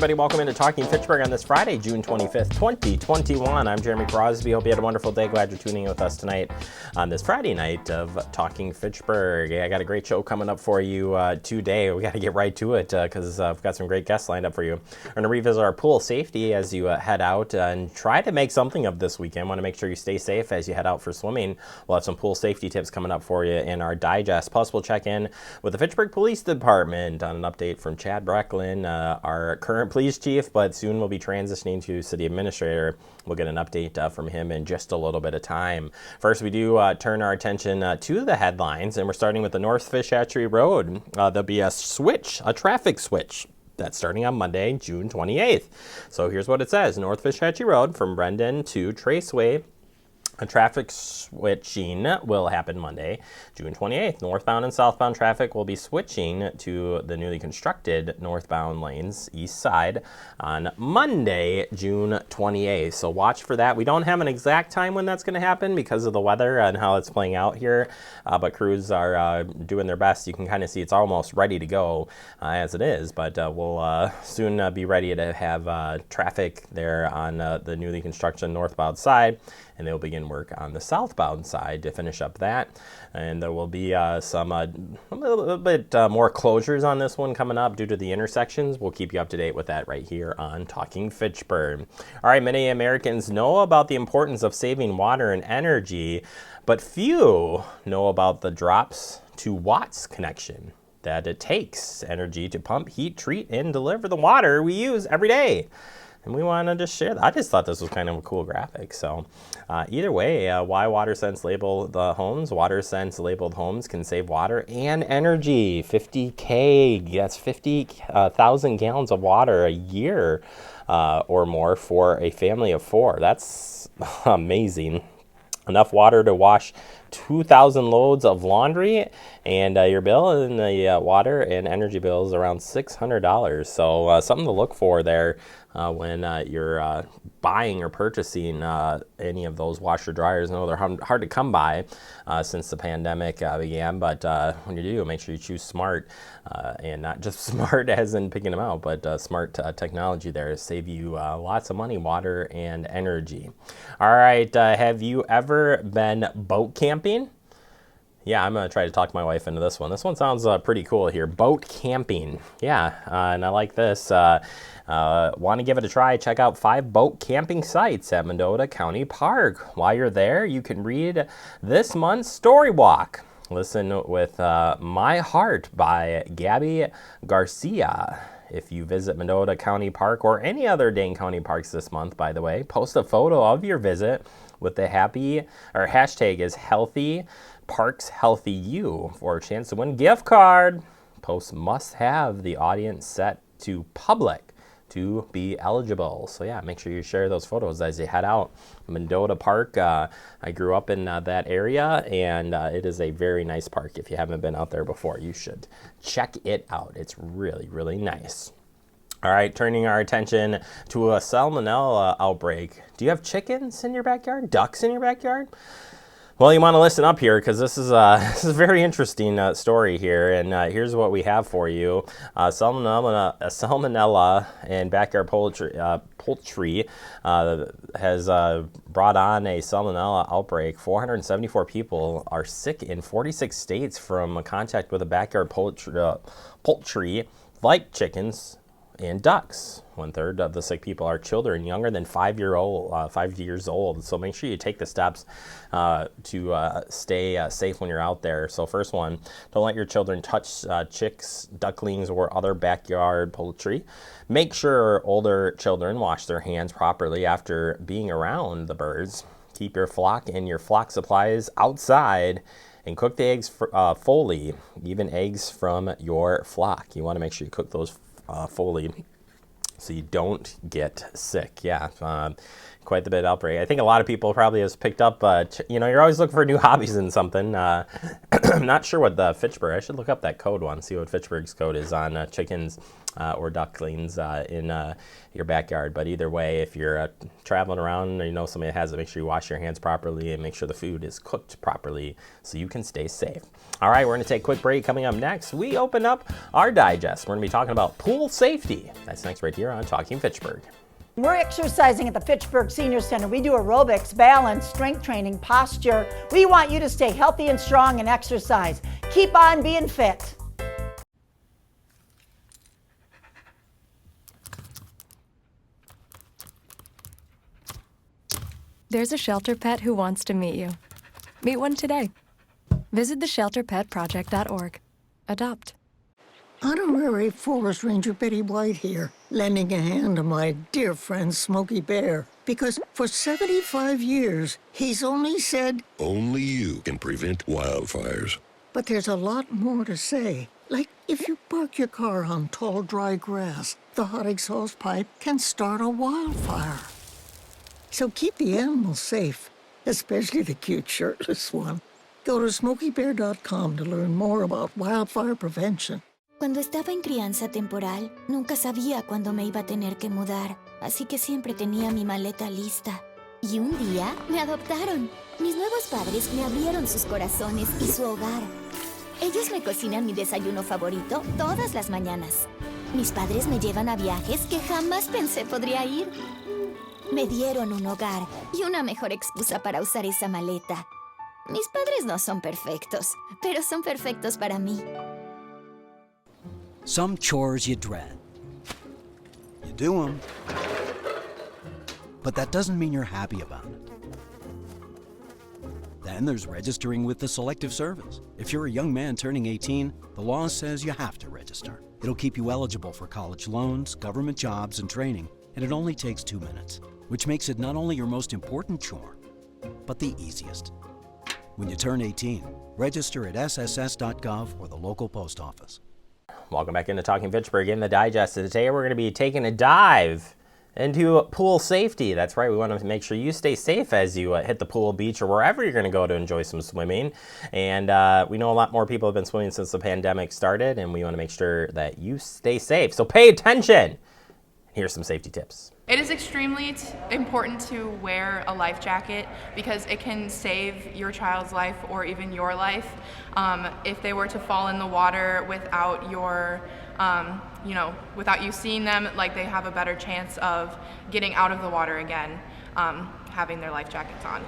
everybody. Welcome into Talking Fitchburg on this Friday, June 25th, 2021. I'm Jeremy Crosby. Hope you had a wonderful day. Glad you're tuning in with us tonight on this Friday night of Talking Fitchburg. I got a great show coming up for you today. We got to get right to it because I've got some great guests lined up for you. We're going to revisit our pool safety as you head out and try to make something of this weekend. Want to make sure you stay safe as you head out for swimming. We'll have some pool safety tips coming up for you in our digest. Plus, we'll check in with the Fitchburg Police Department on an update from Chad Brecklin, our current police chief, but soon will be transitioning to city administrator. We'll get an update from him in just a little bit of time. First, we do turn our attention to the headlines, and we're starting with the North Fish Hatchery Road. There'll be a traffic switch. That's starting on Monday, June 28th. So here's what it says. North Fish Hatchery Road from Brendan to Traceway. A traffic switching will happen Monday, June 28th. Northbound and southbound traffic will be switching to the newly constructed northbound lanes, east side, on Monday, June 28th. So watch for that. We don't have an exact time when that's going to happen because of the weather and how it's playing out here, but crews are doing their best. You can kind of see it's almost ready to go as it is, but we'll soon be ready to have traffic there on the newly constructed northbound side, and they'll begin work on the southbound side to finish up that. And there will be some a little bit more closures on this one coming up due to the intersections. We'll keep you up to date with that right here on Talking Fitchburg. All right, many Americans know about the importance of saving water and energy, but few know about the drops to watts connection that it takes energy to pump, heat, treat, and deliver the water we use every day. And we want to just share that. I just thought this was kind of a cool graphic. So either way, why WaterSense labeled the homes? WaterSense labeled homes can save water and energy. 50K, that's 50,000 gallons of water a year or more for a family of four. That's amazing. Enough water to wash 2,000 loads of laundry, and your bill in the water and energy bill is around $600. So something to look for there when you're buying or purchasing any of those washer dryers. I know they're hard to come by since the pandemic began, but when you do, make sure you choose smart, and not just smart as in picking them out, but smart technology there to save you lots of money, water and energy. All right, have you ever been boat camping? Yeah, I'm going to try to talk my wife into this one. This one sounds pretty cool here. Boat camping. Yeah, and I like this. Want to give it a try? Check out 5 boat camping sites at Mendota County Park. While you're there, you can read this month's Story Walk. Listen with My Heart by Gabby Garcia. If you visit Mendota County Park or any other Dane County parks this month, by the way, post a photo of your visit with the hashtag is Healthy Parks Healthy You for a chance to win a gift card. Posts must have the audience set to public to be eligible. So yeah, make sure you share those photos as you head out. Mendota Park, I grew up in that area, and it is a very nice park. If you haven't been out there before, you should check it out. It's really, really nice. All right, turning our attention to a salmonella outbreak. Do you have chickens in your backyard? Ducks in your backyard? Well, you want to listen up here because this is a very interesting story here, and here's what we have for you. Salmonella in backyard poultry has brought on a salmonella outbreak. 474 people are sick in 46 states from contact with a backyard poultry like chickens and ducks. 1/3 of the sick people are children younger than 5 years old. So make sure you take the steps to stay safe when you're out there. So first one, don't let your children touch chicks, ducklings, or other backyard poultry. Make sure older children wash their hands properly after being around the birds. Keep your flock and your flock supplies outside, and cook the eggs fully, even eggs from your flock. You want to make sure you cook those fully so you don't get sick. Yeah, quite the bit of outbreak. I think a lot of people probably has picked up, you're always looking for new hobbies in something. I'm not sure what the Fitchburg, I should look up that code one, see what Fitchburg's code is on chickens or ducklings in your backyard. But either way, if you're traveling around or you know somebody that has it, make sure you wash your hands properly and make sure the food is cooked properly so you can stay safe. All right, we're going to take a quick break. Coming up next, we open up our digest. We're going to be talking about pool safety. That's next right here on Talking Fitchburg. We're exercising at the Fitchburg Senior Center. We do aerobics, balance, strength training, posture. We want you to stay healthy and strong and exercise. Keep on being fit. There's a shelter pet who wants to meet you. Meet one today. Visit theshelterpetproject.org. Adopt. Honorary Forest Ranger Betty White here, lending a hand to my dear friend Smokey Bear. Because for 75 years, he's only said, only you can prevent wildfires. But there's a lot more to say. Like if you park your car on tall, dry grass, the hot exhaust pipe can start a wildfire. So keep the animals safe, especially the cute shirtless one. Go to smokeybear.com to learn more about wildfire prevention. Cuando estaba en crianza temporal, nunca sabía cuándo me iba a tener que mudar, así que siempre tenía mi maleta lista. Y un día me adoptaron. Mis nuevos padres me abrieron sus corazones y su hogar. Ellos me cocinan mi desayuno favorito todas las mañanas. Mis padres me llevan a viajes que jamás pensé podría ir. Me dieron un hogar y una mejor excusa para usar esa maleta. Mis padres no son perfectos, pero son perfectos para mí. Some chores you dread. You do them, but that doesn't mean you're happy about it. Then there's registering with the Selective Service. If you're a young man turning 18, the law says you have to register. It'll keep you eligible for college loans, government jobs, and training, and it only takes 2 minutes, which makes it not only your most important chore, but the easiest. When you turn 18, register at sss.gov or the local post office. Welcome back into Talking Fitchburg in the digest. Today we're going to be taking a dive into pool safety. That's right, we want to make sure you stay safe as you hit the pool, beach, or wherever you're going to go to enjoy some swimming. And we know a lot more people have been swimming since the pandemic started, and we want to make sure that you stay safe. So pay attention. Here's some safety tips. It is extremely important to wear a life jacket because it can save your child's life or even your life. If they were to fall in the water without your, without you seeing them, like they have a better chance of getting out of the water again, having their life jackets on.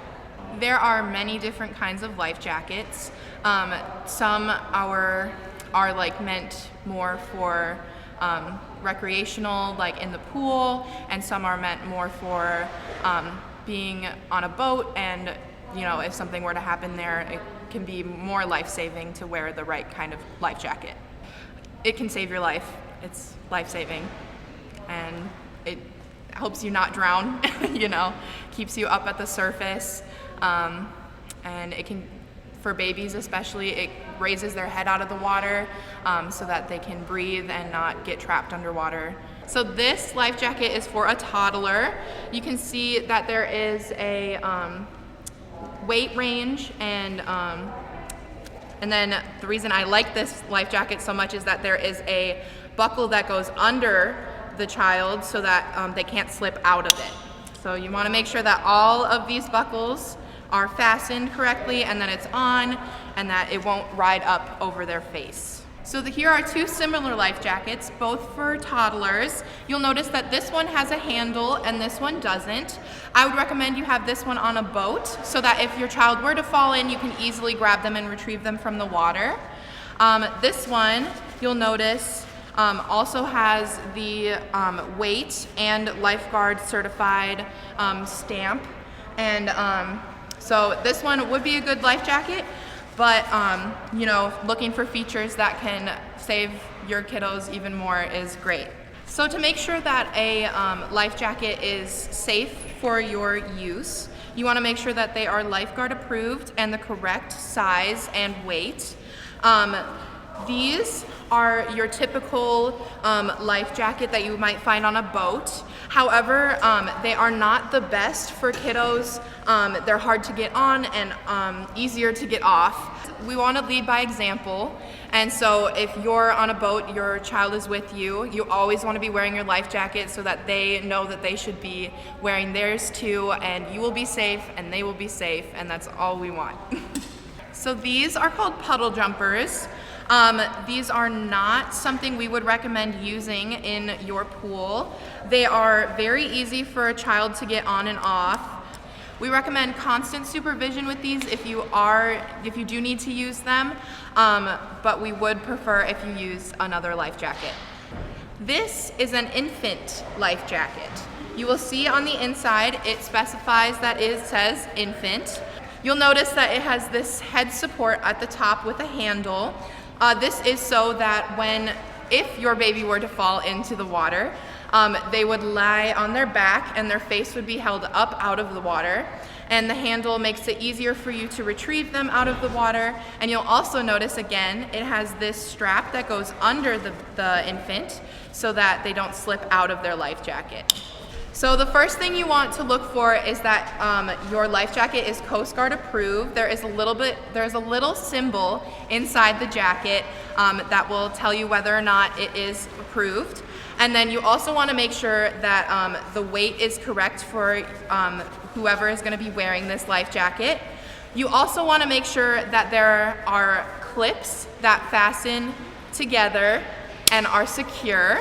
There are many different kinds of life jackets. Some are like meant more for recreational, like in the pool, and some are meant more for being on a boat, and if something were to happen there, it can be more life-saving to wear the right kind of life jacket. It can save your life. It's life-saving, and it helps you not drown, keeps you up at the surface, and it can, for babies especially, it raises their head out of the water so that they can breathe and not get trapped underwater. So this life jacket is for a toddler. You can see that there is a weight range, and then the reason I like this life jacket so much is that there is a buckle that goes under the child so that they can't slip out of it. So you want to make sure that all of these buckles are fastened correctly, and that it's on, and that it won't ride up over their face. So here are two similar life jackets, both for toddlers. You'll notice that this one has a handle and this one doesn't. I would recommend you have this one on a boat so that if your child were to fall in, you can easily grab them and retrieve them from the water. This one, you'll notice, also has the weight and lifeguard certified stamp, and so this one would be a good life jacket, but looking for features that can save your kiddos even more is great. So to make sure that a life jacket is safe for your use, you want to make sure that they are lifeguard approved and the correct size and weight. These are your typical life jacket that you might find on a boat. However, they are not the best for kiddos. They're hard to get on and easier to get off. We want to lead by example, And so if you're on a boat, your child is with you, you always want to be wearing your life jacket so that they know that they should be wearing theirs too, and you will be safe and they will be safe, and that's all we want. So these are called Puddle Jumpers. These are not something we would recommend using in your pool. They are very easy for a child to get on and off. We recommend constant supervision with these if you do need to use them, but we would prefer if you use another life jacket. This is an infant life jacket. You will see on the inside it specifies that it says infant. You'll notice that it has this head support at the top with a handle. This is so that if your baby were to fall into the water, they would lie on their back and their face would be held up out of the water. And the handle makes it easier for you to retrieve them out of the water. And you'll also notice, again, it has this strap that goes under the infant so that they don't slip out of their life jacket. So the first thing you want to look for is that your life jacket is Coast Guard approved. There's a little symbol inside the jacket that will tell you whether or not it is approved. And then you also want to make sure that the weight is correct for whoever is going to be wearing this life jacket. You also want to make sure that there are clips that fasten together and are secure.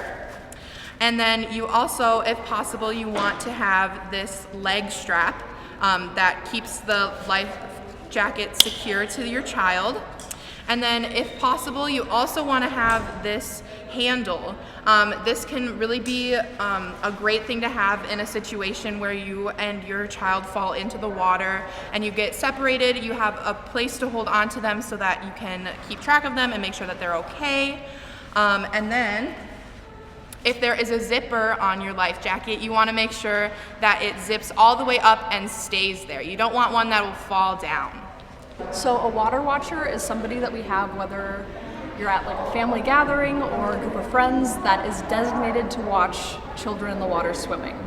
And then you also, if possible, you want to have this leg strap that keeps the life jacket secure to your child. And then if possible, you also want to have this handle. This can really be a great thing to have in a situation where you and your child fall into the water and you get separated. You have a place to hold on to them so that you can keep track of them and make sure that they're okay. And then if there is a zipper on your life jacket, you want to make sure that it zips all the way up and stays there. You don't want one that will fall down. So a water watcher is somebody that we have, whether you're at like a family gathering or a group of friends, that is designated to watch children in the water swimming.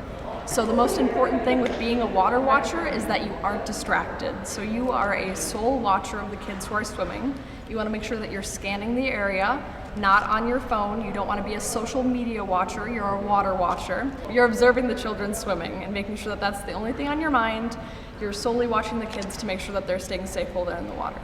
So the most important thing with being a water watcher is that you aren't distracted. So you are a sole watcher of the kids who are swimming. You want to make sure that you're scanning the area, not on your phone. You don't want to be a social media watcher, you're a water watcher. You're observing the children swimming and making sure that that's the only thing on your mind. You're solely watching the kids to make sure that they're staying safe while they're in the water.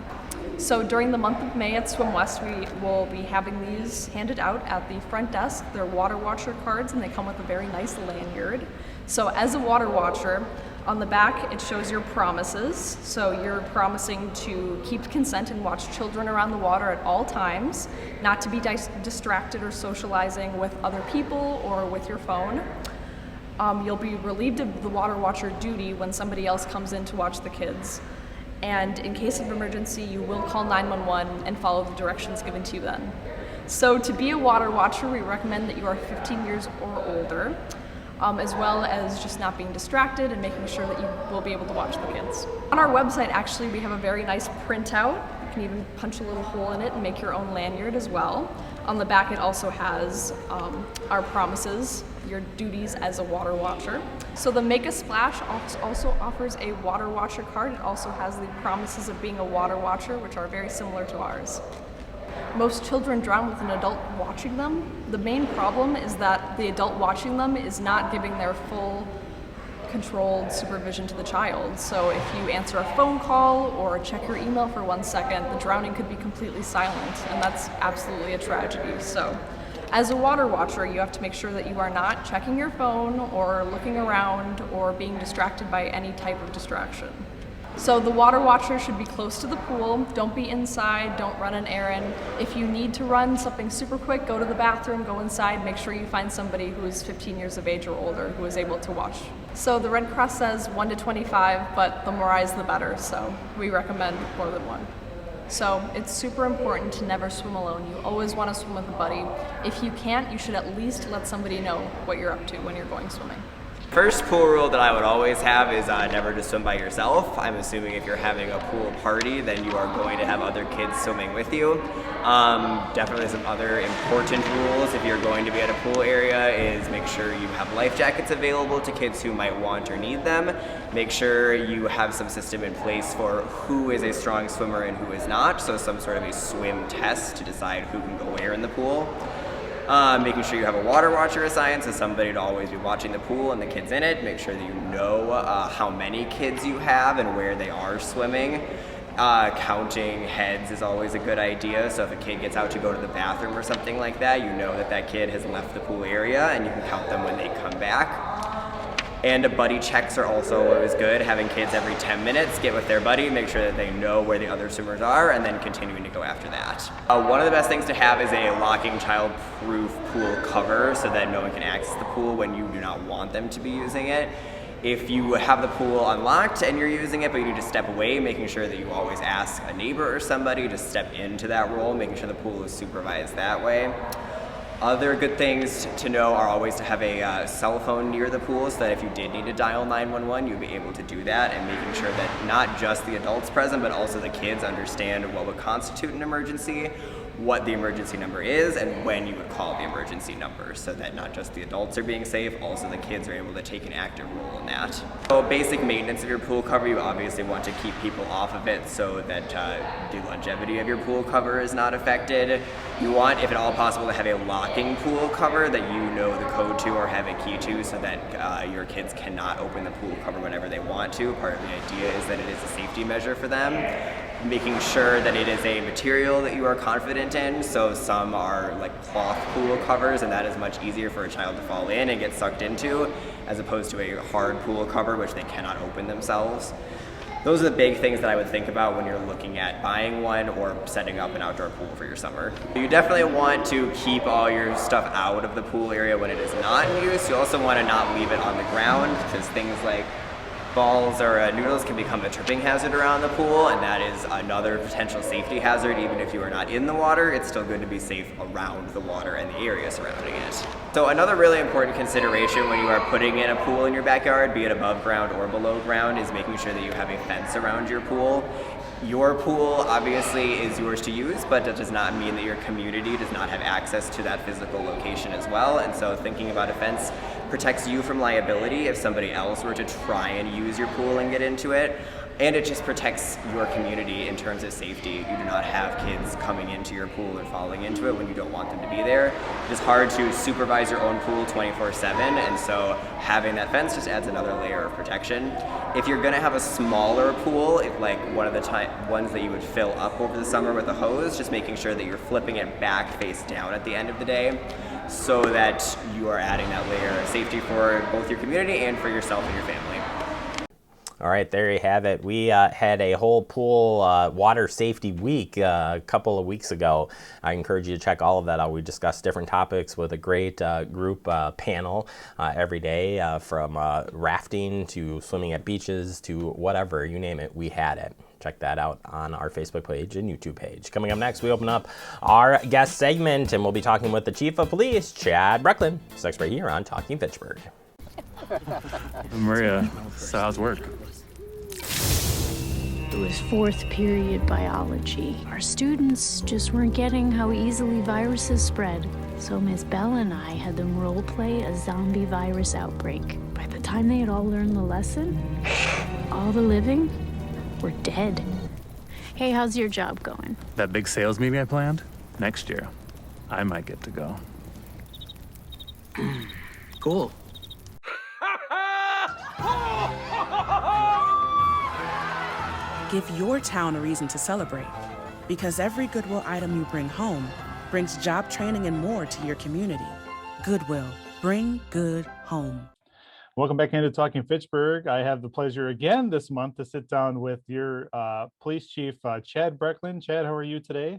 So during the month of May at Swim West, we will be having these handed out at the front desk. They're water watcher cards and they come with a very nice lanyard. So as a water watcher, on the back it shows your promises. So you're promising to keep consent and watch children around the water at all times, not to be distracted or socializing with other people or with your phone. You'll be relieved of the water watcher duty when somebody else comes in to watch the kids. And in case of emergency, you will call 911 and follow the directions given to you then. So to be a water watcher, we recommend that you are 15 years or older, as well as just not being distracted and making sure that you will be able to watch the kids. On our website, actually, we have a very nice printout. You can even punch a little hole in it and make your own lanyard as well. On the back, it also has our promises, your duties as a water watcher. So the Make a Splash also offers a water watcher card. It also has the promises of being a water watcher, which are very similar to ours. Most children drown with an adult watching them. The main problem is that the adult watching them is not giving their full controlled supervision to the child. So if you answer a phone call or check your email for 1 second, the drowning could be completely silent, and that's absolutely a tragedy. So as a water watcher, you have to make sure that you are not checking your phone or looking around or being distracted by any type of distraction. So the water watcher should be close to the pool. Don't be inside, don't run an errand. If you need to run something super quick, go to the bathroom, go inside, make sure you find somebody who is 15 years of age or older who is able to watch. So the Red Cross says 1 to 25, but the more eyes the better, so we recommend more than one. So it's super important to never swim alone. You always want to swim with a buddy. If you can't, you should at least let somebody know what you're up to when you're going swimming. First pool rule that I would always have is never to swim by yourself. I'm assuming if you're having a pool party, then you are going to have other kids swimming with you. Definitely some other important rules if you're going to be at a pool area is make sure you have life jackets available to kids who might want or need them. Make sure you have some system in place for who is a strong swimmer and who is not, so some sort of a swim test to decide who can go where in the pool. Making sure you have a water watcher assigned, so somebody to always be watching the pool and the kids in it. Make sure that you know how many kids you have and where they are swimming. Counting heads is always a good idea, so if a kid gets out to go to the bathroom or something like that, you know that that kid has left the pool area and you can count them when they come back. And buddy checks are also always good, having kids every 10 minutes get with their buddy, make sure that they know where the other swimmers are, and then continuing to go after that. One of the best things to have is a locking child-proof pool cover so that no one can access the pool when you do not want them to be using it. If you have the pool unlocked and you're using it, but you need to step away, making sure that you always ask a neighbor or somebody to step into that role, making sure the pool is supervised that way. Other good things to know are always to have a cell phone near the pool so that if you did need to dial 911, you'll be able to do that, and making sure that not just the adults present, but also the kids understand what would constitute an emergency, what the emergency number is, and when you would call the emergency number, so that not just the adults are being safe, also the kids are able to take an active role in that. So basic maintenance of your pool cover, you obviously want to keep people off of it so that the longevity of your pool cover is not affected. You want, if at all possible, to have a locking pool cover that you know the code to or have a key to so that your kids cannot open the pool cover whenever they want to. Part of the idea is that it is a safety measure for them. Making sure that it is a material that you are confident in, so some are like cloth pool covers, and that is much easier for a child to fall in and get sucked into, as opposed to a hard pool cover which they cannot open themselves. Those are the big things that I would think about when you're looking at buying one or setting up an outdoor pool for your summer. You definitely want to keep all your stuff out of the pool area when it is not in use. You also want to not leave it on the ground, because things like balls or noodles can become a tripping hazard around the pool, and that is another potential safety hazard. Even if you are not in the water, it's still good to be safe around the water and the area surrounding it. So another really important consideration when you are putting in a pool in your backyard, be it above ground or below ground, is making sure that you have a fence around your pool. Your pool obviously is yours to use, but that does not mean that your community does not have access to that physical location as well. And so thinking about a fence protects you from liability if somebody else were to try and use your pool and get into it. And it just protects your community in terms of safety. You do not have kids coming into your pool and falling into it when you don't want them to be there. It is hard to supervise your own pool 24/7, and so having that fence just adds another layer of protection. If you're gonna have a smaller pool, if like one of the ones that you would fill up over the summer with a hose, just making sure that you're flipping it back face down at the end of the day, so that you are adding that layer of safety for both your community and for yourself and your family. All right, there you have it. We had a whole pool water safety week a couple of weeks ago. I encourage you to check all of that out. We discussed different topics with a great group panel every day, from rafting to swimming at beaches to whatever, you name it, we had it. Check that out on our Facebook page and YouTube page. Coming up next, we open up our guest segment, and we'll be talking with the Chief of Police, Chad Brecklin. It's next right here on Talking Fitchburg. Maria, so how's work? It was fourth period biology. Our students just weren't getting how easily viruses spread. So Miss Bell and I had them role play a zombie virus outbreak. By the time they had all learned the lesson, all the living were dead. Hey, how's your job going? That big sales meeting I planned? Next year. I might get to go. Cool. Give your town a reason to celebrate, because every Goodwill item you bring home brings job training and more to your community. Goodwill, bring good home. Welcome back into Talking Fitchburg. I have the pleasure again this month to sit down with your police chief, Chad Brecklin. Chad, how are you today?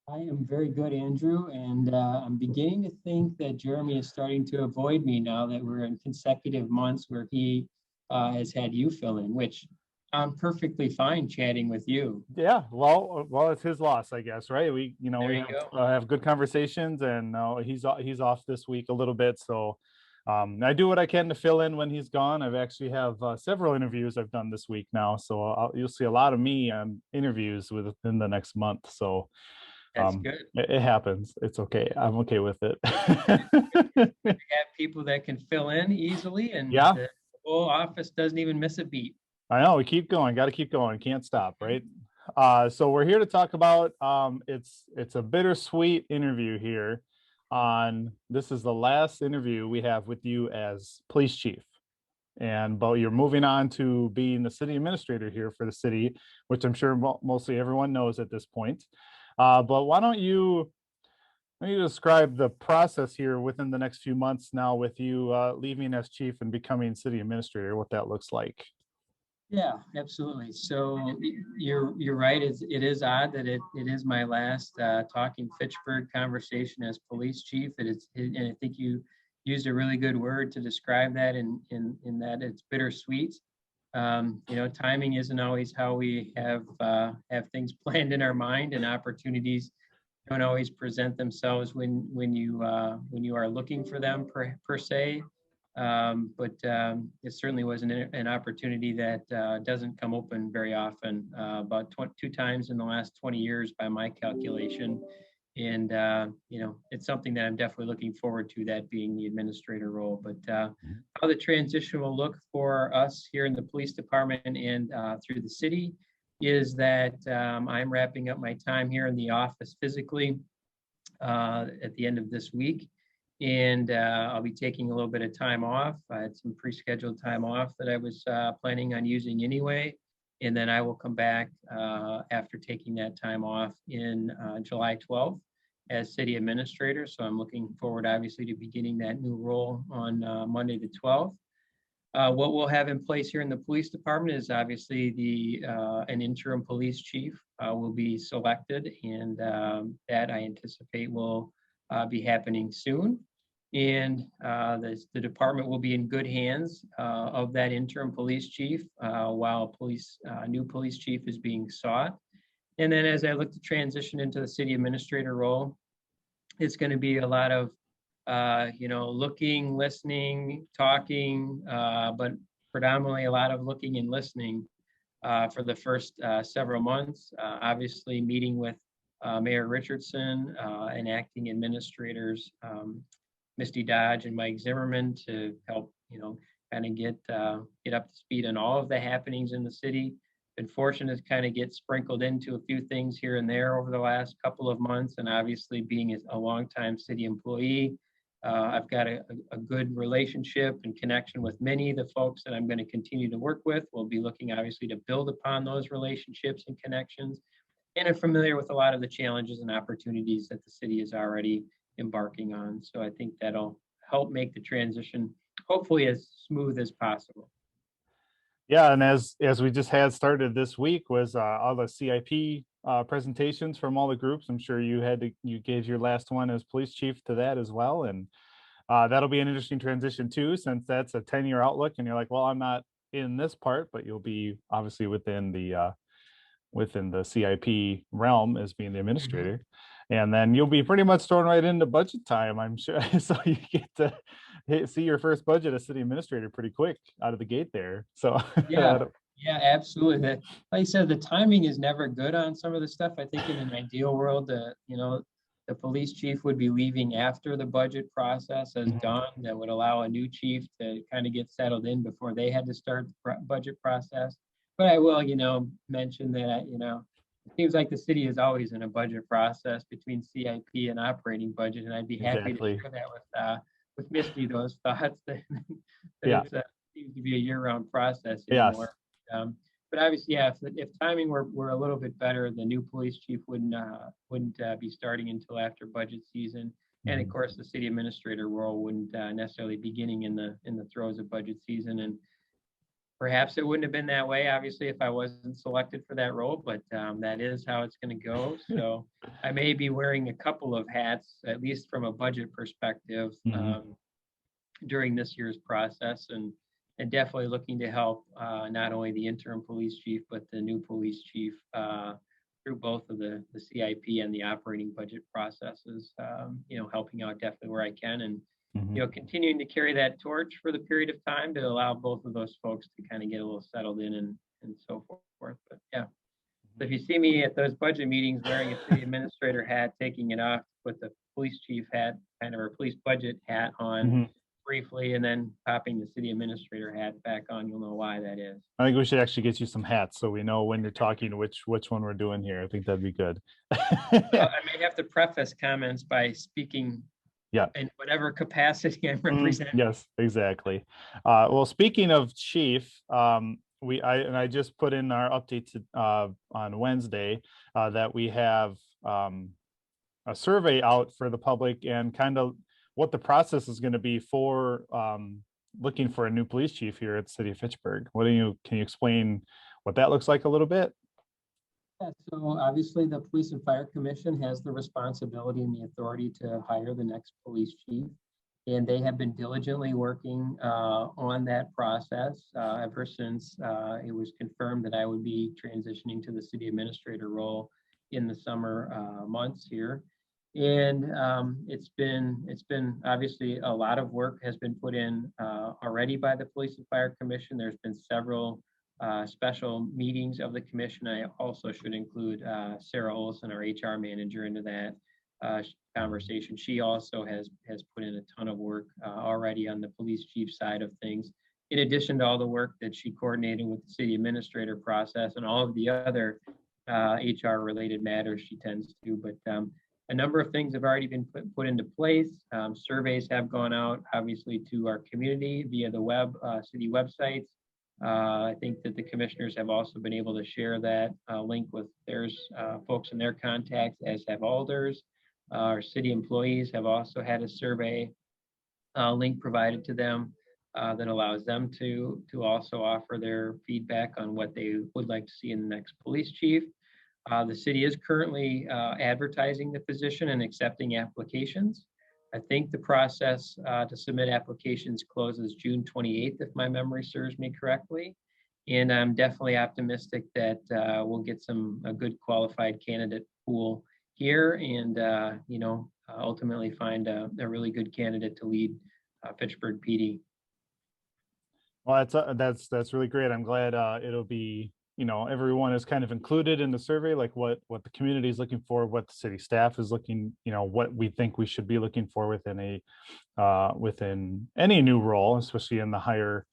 I am very good, Andrew, and I'm beginning to think that Jeremy is starting to avoid me now that we're in consecutive months where he has had you fill in, which I'm perfectly fine chatting with you. Yeah, well, it's his loss, I guess, right? We There you have good conversations, and he's off this week a little bit, so I do what I can to fill in when he's gone. I've actually have several interviews I've done this week now, so you'll see a lot of me on interviews within the next month. So That's good. it happens. It's okay. I'm okay with it. We have people that can fill in easily, and Yeah. the whole office doesn't even miss a beat. I know, we keep going, got to keep going, can't stop, right? So we're here to talk about it's a bittersweet interview here. This is the last interview we have with you as police chief, but you're moving on to being the city administrator here for the city, which I'm sure mostly everyone knows at this point. But why don't you describe the process here within the next few months now with you leaving as chief and becoming city administrator, what that looks like. Yeah, absolutely. So you're right. It is odd that it is my last talking Fitchburg conversation as police chief. And I think you used a really good word to describe that in that it's bittersweet. Timing isn't always how we have things planned in our mind, and opportunities don't always present themselves when you are looking for them per se. But it certainly was an opportunity that doesn't come open very often, about 2 times in the last 20 years by my calculation. And, it's something that I'm definitely looking forward to, that being the administrator role. But how the transition will look for us here in the police department and through the city is that I'm wrapping up my time here in the office physically at the end of this week. And I'll be taking a little bit of time off. I had some pre-scheduled time off that I was planning on using anyway. And then I will come back after taking that time off in July 12th as city administrator. So I'm looking forward, obviously, to beginning that new role on Monday the 12th. What we'll have in place here in the police department is obviously an interim police chief will be selected, and that I anticipate will be happening soon. And the department will be in good hands of that interim police chief while new police chief is being sought. And then as I look to transition into the city administrator role, it's going to be a lot of looking, listening, talking, but predominantly a lot of looking and listening for the first several months. Obviously meeting with Mayor Richardson and acting administrators, Misty Dodge and Mike Zimmerman, to help, kind of get up to speed on all of the happenings in the city. Been fortunate to kind of get sprinkled into a few things here and there over the last couple of months. And obviously being a longtime city employee, I've got a good relationship and connection with many of the folks that I'm going to continue to work with. We'll be looking obviously to build upon those relationships and connections. And I'm familiar with a lot of the challenges and opportunities that the city is already embarking on. So I think that'll help make the transition hopefully as smooth as possible. Yeah, and as we just had started this week was all the CIP presentations from all the groups. I'm sure you gave your last one as police chief to that as well, and that'll be an interesting transition too, since that's a 10-year outlook, and you're like, well, I'm not in this part, but you'll be obviously within the CIP realm as being the administrator. Mm-hmm. And then you'll be pretty much thrown right into budget time, I'm sure. So you get to see your first budget as city administrator pretty quick out of the gate there. So yeah, absolutely. Like I said, the timing is never good on some of the stuff. I think in an ideal world, the police chief would be leaving after the budget process is done. That would allow a new chief to kind of get settled in before they had to start the budget process. But I will, mention that, it seems like the city is always in a budget process between CIP and operating budget, and I'd be happy to share that with Misty, those thoughts that it seems to be a year-round process anymore. Yes. But obviously, if timing were a little bit better, the new police chief wouldn't be starting until after budget season, and of course, the city administrator role wouldn't necessarily beginning in the throes of budget season. And perhaps it wouldn't have been that way, obviously, if I wasn't selected for that role, but that is how it's going to go. So I may be wearing a couple of hats, at least from a budget perspective, during this year's process, and definitely looking to help not only the interim police chief, but the new police chief through both of the CIP and the operating budget processes, helping out definitely where I can, and continuing to carry that torch for the period of time to allow both of those folks to kind of get a little settled in and so forth. But yeah, so if you see me at those budget meetings wearing a city administrator hat, taking it off, put the police chief hat, kind of our police budget hat on briefly, and then popping the city administrator hat back on, you'll know why that is. I think we should actually get you some hats so we know when you're talking which one we're doing here. I think that'd be good. I may have to preface comments by speaking in whatever capacity I'm representing. Yes, exactly. Well, speaking of chief, I just put in our update on Wednesday that we have a survey out for the public and kind of what the process is going to be for looking for a new police chief here at the city of Fitchburg. Can you explain what that looks like a little bit? Yeah, so obviously the Police and Fire Commission has the responsibility and the authority to hire the next police chief. And they have been diligently working on that process ever since it was confirmed that I would be transitioning to the city administrator role in the summer months here. And it's been obviously a lot of work has been put in already by the Police and Fire Commission. There's been several special meetings of the commission. I also should include Sarah Olson, our HR manager, into that conversation. She also has put in a ton of work already on the police chief side of things, in addition to all the work that she coordinated with the city administrator process and all of the other HR related matters she tends to. But a number of things have already been put into place. Surveys have gone out, obviously, to our community via the city websites. I think that the commissioners have also been able to share that link with their folks in their contacts, as have alders. Our city employees have also had a survey link provided to them that allows them to also offer their feedback on what they would like to see in the next police chief. The city is currently advertising the position and accepting applications. I think the process to submit applications closes June 28th, if my memory serves me correctly. And I'm definitely optimistic that we'll get a good qualified candidate pool here and, ultimately find a really good candidate to lead Fitchburg PD. Well, that's really great. I'm glad it'll be, everyone is kind of included in the survey, like what the community is looking for, what the city staff is looking, what we think we should be looking for within any new role, especially in the higher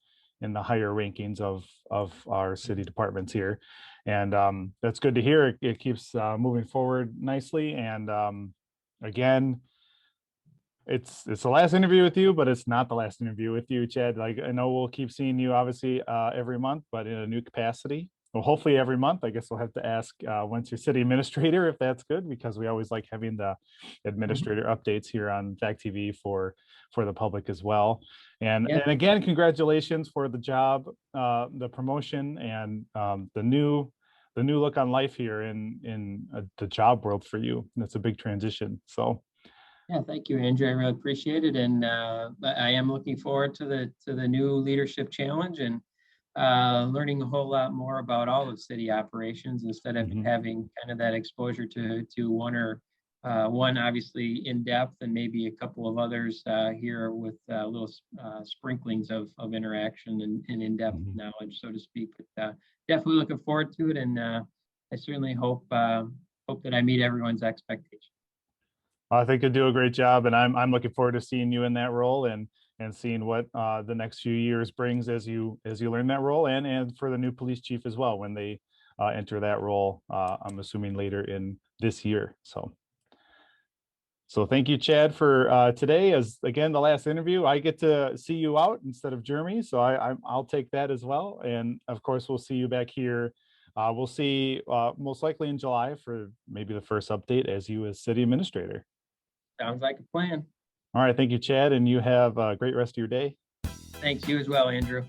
rankings of our city departments here. And that's good to hear. It keeps moving forward nicely. And again, it's the last interview with you, but it's not the last interview with you, Chad. Like, I know we'll keep seeing you obviously every month, but in a new capacity. Well, hopefully every month. I guess we'll have to ask once you're city administrator if that's good, because we always like having the administrator updates here on Fact TV for the public as well. And again, congratulations for the job, the promotion, and the new look on life here in the job world for you. That's a big transition. So. Yeah, thank you, Andrew. I really appreciate it, and I am looking forward to the new leadership challenge and learning a whole lot more about all of city operations instead of having kind of that exposure to one obviously in depth and maybe a couple of others here with little sprinklings of interaction and in-depth knowledge, so to speak. But definitely looking forward to it, and I certainly hope that I meet everyone's expectations. I think you'll do a great job, and I'm looking forward to seeing you in that role and seeing what the next few years brings as you learn that role, and for the new police chief as well when they enter that role. I'm assuming later in this year. So thank you, Chad, for today. As again, the last interview, I get to see you out instead of Jeremy, so I'll take that as well. And of course, we'll see you back here. We'll see most likely in July for maybe the first update as you as city administrator. Sounds like a plan. All right. Thank you, Chad. And you have a great rest of your day. Thanks. You as well, Andrew.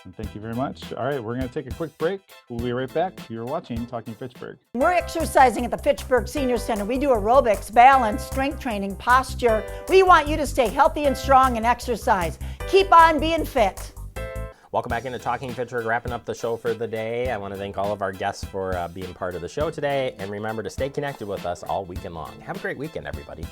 And thank you very much. All right. We're going to take a quick break. We'll be right back. You're watching Talking Fitchburg. We're exercising at the Fitchburg Senior Center. We do aerobics, balance, strength training, posture. We want you to stay healthy and strong and exercise. Keep on being fit. Welcome back into Talking Fitchburg, wrapping up the show for the day. I want to thank all of our guests for being part of the show today. And remember to stay connected with us all weekend long. Have a great weekend, everybody.